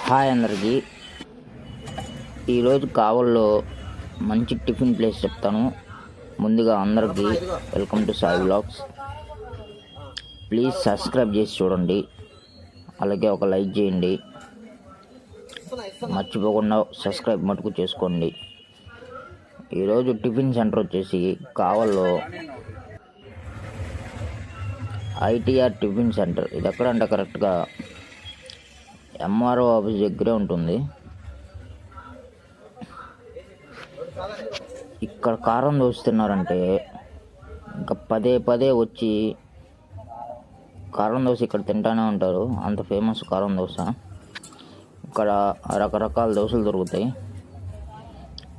Hi అందరికీ. ఈరోజు కావల్లో మంచి టిఫిన్ ప్లేస్ చెప్తాను. ముందుగా అందరికీ welcome to Sai vlogs. Please subscribe చేసి చూడండి, అలాగే ఒక లైక్ చేయండి. మర్చిపోకుండా సబ్స్క్రైబ్ మటుకు చేసుకోండి. ఈరోజు టిఫిన్ సెంటర్ వచ్చేసి కావల్లో ఐటీఆర్ టిఫిన్ సెంటర్. ఇది ఎక్కడంటే కరెక్ట్గా ఎంఆర్ఓ ఆఫీస్ దగ్గరే ఉంటుంది. ఇక్కడ కారం దోశ తిన్నారంటే ఇంకా పదే పదే వచ్చి కారం దోశ ఇక్కడ తింటానే ఉంటారు. అంత ఫేమస్ కారం దోశ. ఇక్కడ రకరకాల దోశలు దొరుకుతాయి.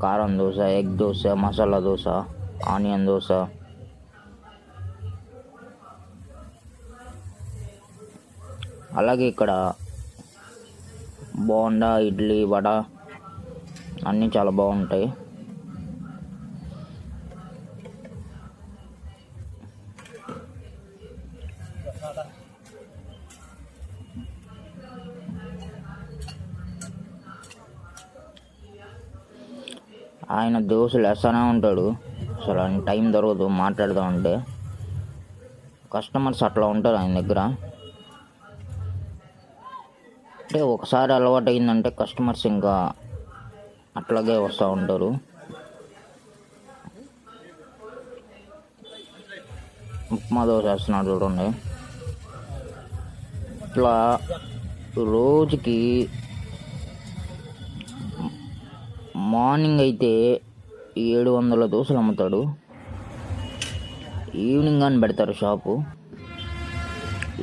కారం దోశ, ఎగ్ దోశ, మసాలా దోశ, ఆనియన్ దోశ, అలాగే ఇక్కడ బోండా, ఇడ్లీ, వడ అన్నీ చాలా బాగుంటాయి. ఆయన దోశలు వేస్తూనే ఉంటాడు. అసలు ఆయన టైం దొరకదు మాట్లాడదామంటే. కస్టమర్స్ అట్లా ఉంటారు ఆయన దగ్గర. అంటే ఒకసారి అలవాటు అయిందంటే కస్టమర్స్ ఇంకా అట్లాగే వస్తూ ఉంటారు. ఉప్మా దోశ వేస్తున్నాడు చూడండి. ఇట్లా రోజుకి మార్నింగ్ అయితే 700 దోశలు అమ్ముతాడు. ఈవినింగ్ కానీ పెడతారు షాపు.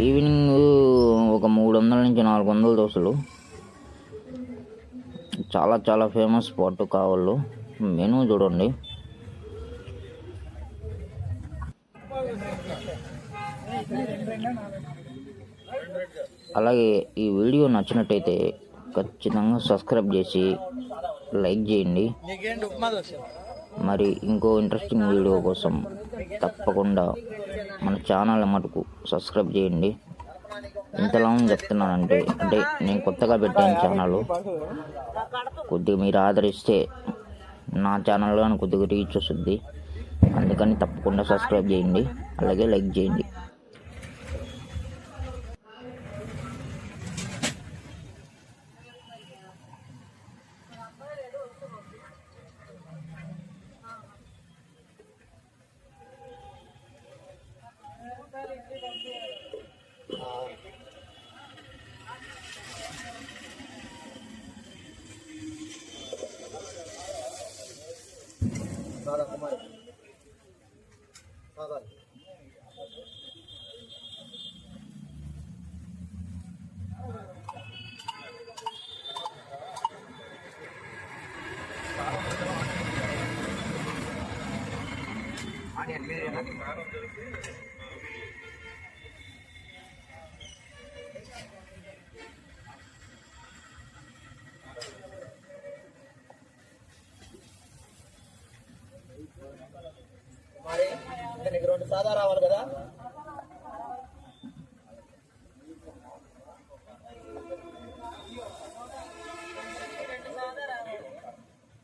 ఈవినింగ్ ఒక 300 నుంచి 400 దోశలు. చాలా చాలా ఫేమస్ స్పాట్ కావాలి. మెనూ చూడండి. అలాగే ఈ వీడియో నచ్చినట్టయితే ఖచ్చితంగా సబ్స్క్రైబ్ చేసి లైక్ చేయండి. మరి ఇంకో ఇంట్రెస్టింగ్ వీడియో కోసం తప్పకుండా మన ఛానల్ మటుకు సబ్స్క్రైబ్ చేయండి. ఇంతలా చెప్తున్నానంటే అంటే నేను కొత్తగా పెట్టాను ఛానల్. కొద్దిగా మీరు ఆదరిస్తే నా ఛానల్లో కొద్దిగా రీచ్ వస్తుంది. అందుకని తప్పకుండా సబ్స్క్రైబ్ చేయండి, అలాగే లైక్ చేయండి. మరి నీకు 2 సాదా రావాలి కదా.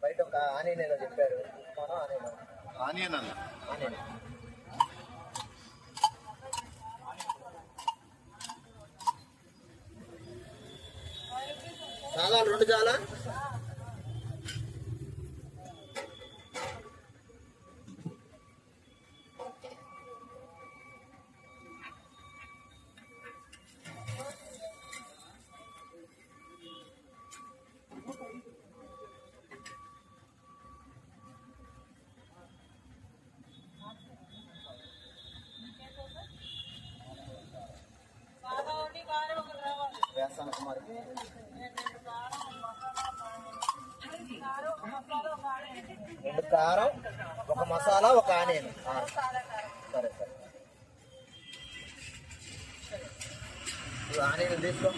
బయట ఒక ఆనియన్ ఏదో చెప్పారు. ఆనియన్ సాదా 2 చాలా. వేస్తాను కుమార్. 2 కారం, 1 మసాలా, 1 ఆనియన్. సరే సరే. ఆనియన్ తీసుకో.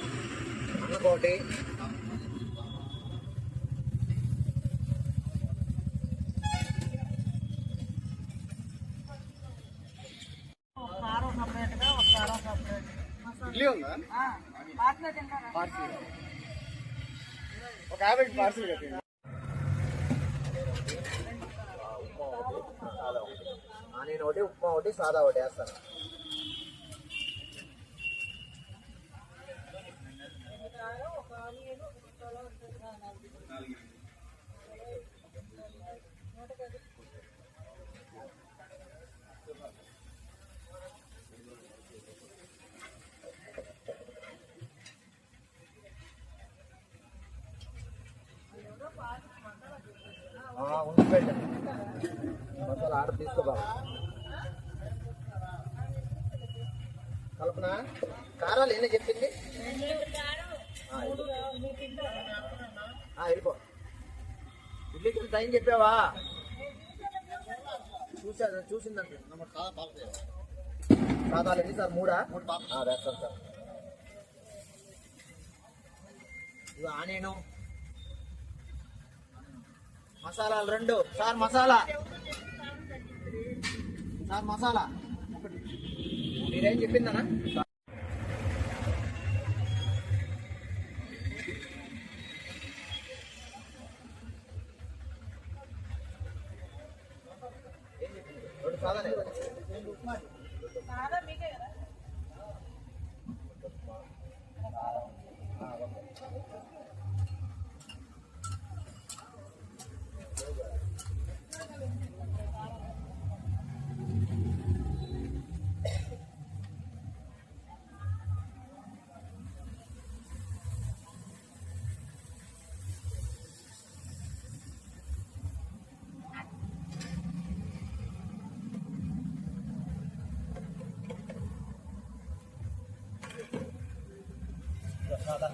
అన్నకోటి. ఇడ్లీ ఉందా? పార్సల్ ఒక 50 పార్సల్ కట్టండి. నేను ఒకటి ఉప్మా ఒకటి సాదా ఒకటి వేస్తాను. ఉండి పెట్టండి. మసాలా ఆర్డర్ తీసుకోబా. కల్పన కారాలు ఏమైనా చెప్పింది? వెళ్ళిపో. ఇడ్లీకి టైం చెప్పావా? చూసిందండి. సాదాలు ఎన్ని సార్? 3 వేస్తాను సార్. ఇది ఆనేను మసాలాలు 2 సార్. మసాలా సార్, మసాలా మీరేం చెప్పిందనా? ఏం చెప్పింది? 2 సాదాలే. సాదా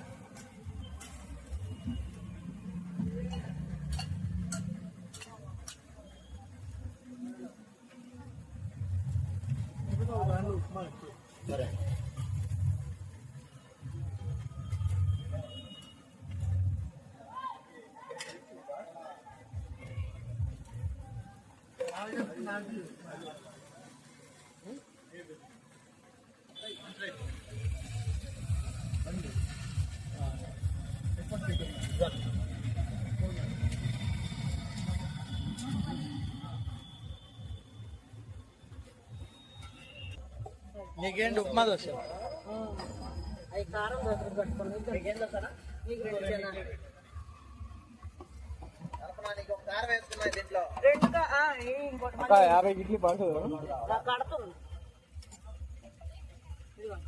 సరే. నీకేంటి ఉప్మా దోశ? అవి కారం దోశలు పెట్టుకోండి. నీకేం దోశనా? కల్పన నీకు ఒక కారం వేసుకున్నా దీంట్లో. 2 ఇంకోటి 50 ఇడ్లీ పడుతుంది కడుతుంది.